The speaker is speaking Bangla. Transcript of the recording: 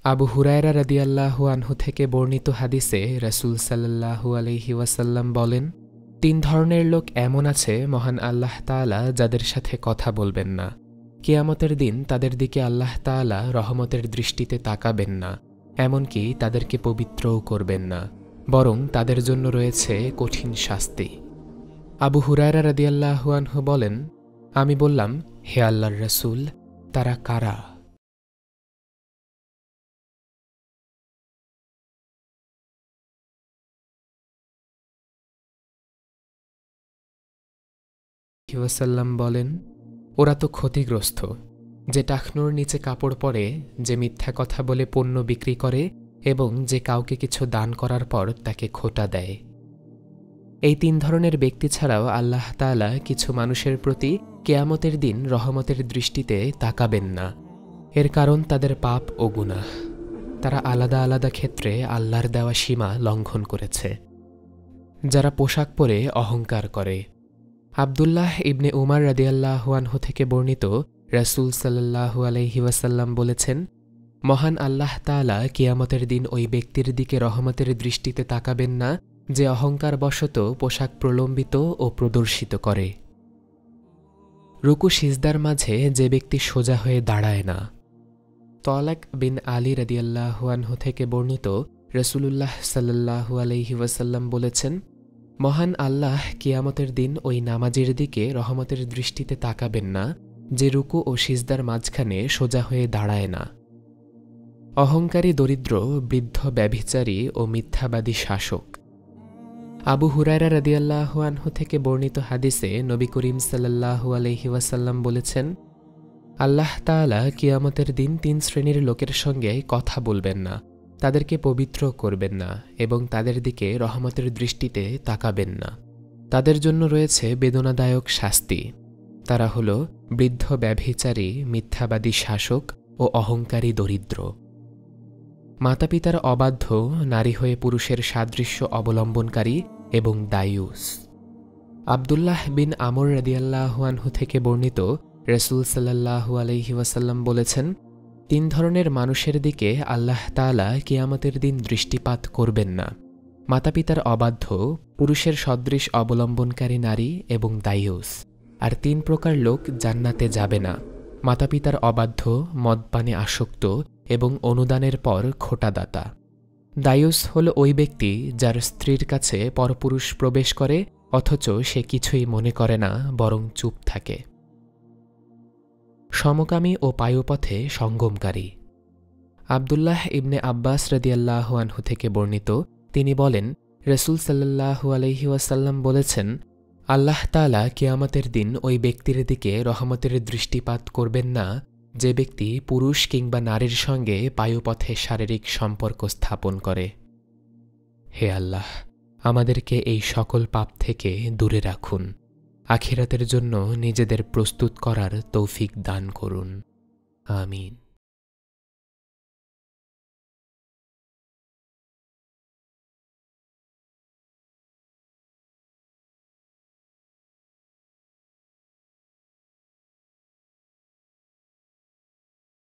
আবু হুরায়রা রাদিয়াল্লাহু আনহু থেকে বর্ণিত হাদিসে রাসূল সাল্লাল্লাহু আলাইহি ওয়াসাল্লাম বলেন, ৩ ধরনের লোক এমন আছে মহান আল্লাহ তাআলা যাদের সাথে কথা বলবেন না। কিয়ামতের দিন তাদের দিকে আল্লাহ তাআলা রহমতের দৃষ্টিতে তাকাবেন না, এমনকি তাদেরকে পবিত্রও করবেন না, বরং তাদের জন্য রয়েছে কঠিন শাস্তি। আবু হুরায়রা রাদিয়াল্লাহু আনহু বলেন, আমি বললাম, হে আল্লাহর রাসূল, তারা কারা? ওয়াসাল্লাম বলেন, ওরা তো ক্ষতিগ্রস্ত, যে টাকনুর নিচে কাপড় পরে, যে মিথ্যা কথা বলে পণ্য বিক্রি করে এবং যে কাউকে কিছু দান করার পর তাকে খোঁটা দেয়। এই ৩ ধরনের ব্যক্তি ছাড়াও আল্লাহ তাআলা কিছু মানুষের প্রতি কিয়ামতের দিন রহমতের দৃষ্টিতে তাকাবেন না। এর কারণ তাদের পাপ ও গুনাহ। তারা আলাদা আলাদা ক্ষেত্রে আল্লাহর দেওয়া সীমা লঙ্ঘন করেছে। যারা পোশাক পরে অহংকার করে। আব্দুল্লাহ ইবনে উমার রাদিয়াল্লাহু আনহু থেকে বর্ণিত, রাসূল সাল্লাল্লাহু আলাইহি ওয়াসাল্লাম বলেছেন, মহান আল্লাহ তাআলা কিয়ামতের দিন ওই ব্যক্তির দিকে রহমতের দৃষ্টিতে তাকাবেন না যে অহংকারবশত পোশাক প্রলম্বিত ও প্রদর্শিত করে। রুকু সিজদার মাঝে যে ব্যক্তি সোজা হয়ে দাঁড়ায় না। তলাক বিন আলী রাদিয়াল্লাহু আনহু থেকে বর্ণিত, রাসূলুল্লাহ সাল্লাল্লাহু আলাইহি ওয়াসাল্লাম বলেছেন, মহান আল্লাহ কিয়ামতের দিন ওই নামাজের দিকে রহমতের দৃষ্টিতে তাকাবেন না যে রুকু ও সিজদার মাঝখানে সোজা হয়ে দাঁড়ায় না। অহংকারী দরিদ্র, বৃদ্ধ ব্যভিচারী ও মিথ্যাবাদী শাসক। আবু হুরায়রা রাদিয়াল্লাহু আনহু থেকে বর্ণিত হাদিসে নবী করিম সাল্লাল্লাহু আলাইহি ওয়াসাল্লাম বলেছেন, আল্লাহ তাআলা কিয়ামতের দিন ৩ শ্রেণীর লোকের সঙ্গে কথা বলবেন না, তাদেরকে পবিত্র করবেন না এবং তাদের দিকে রহমতের দৃষ্টিতে তাকাবেন না। তাদের জন্য রয়েছে বেদনাদায়ক শাস্তি। তারা হল বৃদ্ধ ব্যভিচারী, মিথ্যাবাদী শাসক ও অহংকারী দরিদ্র। মাতাপিতার অবাধ্য, নারী হয়ে পুরুষের সাদৃশ্য অবলম্বনকারী এবং দায়ুস। আব্দুল্লাহ বিন আমর রাদিয়াল্লাহু আনহু থেকে বর্ণিত, রাসূল সাল্লাল্লাহু আলাইহি ওয়াসাল্লাম বলেছেন, ৩ ধরনের মানুষের দিকে আল্লাহ তাআলা কিয়ামতের দিন দৃষ্টিপাত করবেন না। মাতাপিতার অবাধ্য, পুরুষের সদৃশ অবলম্বনকারী নারী এবং দায়ুস। আর ৩ প্রকার লোক জান্নাতে যাবে না: মাতাপিতার অবাধ্য, মদপানে আসক্ত এবং অনুদানের পর খোটাদাতা। দায়ুস হল ওই ব্যক্তি যার স্ত্রীর কাছে পরপুরুষ প্রবেশ করে অথচ সে কিছুই মনে করে না, বরং চুপ থাকে। সমকামী ও পায়ুপথে সঙ্গমকারী। আব্দুল্লাহ ইবনে আব্বাস রাদিয়াল্লাহু আনহু থেকে বর্ণিত, তিনি বলেন, রাসূল সাল্লাল্লাহু আলাইহি ওয়াসাল্লাম বলেছেন, আল্লাহ তাআলা কিয়ামতের দিন ওই ব্যক্তির দিকে রহমতের দৃষ্টিপাত করবেন না যে ব্যক্তি পুরুষ কিংবা নারীর সঙ্গে পায়ুপথে শারীরিক সম্পর্ক স্থাপন করে। হে আল্লাহ, আমাদেরকে এই সকল পাপ থেকে দূরে রাখুন। আখিরাতের জন্য নিজেদের প্রস্তুত করার তৌফিক দান করুন। আমিন।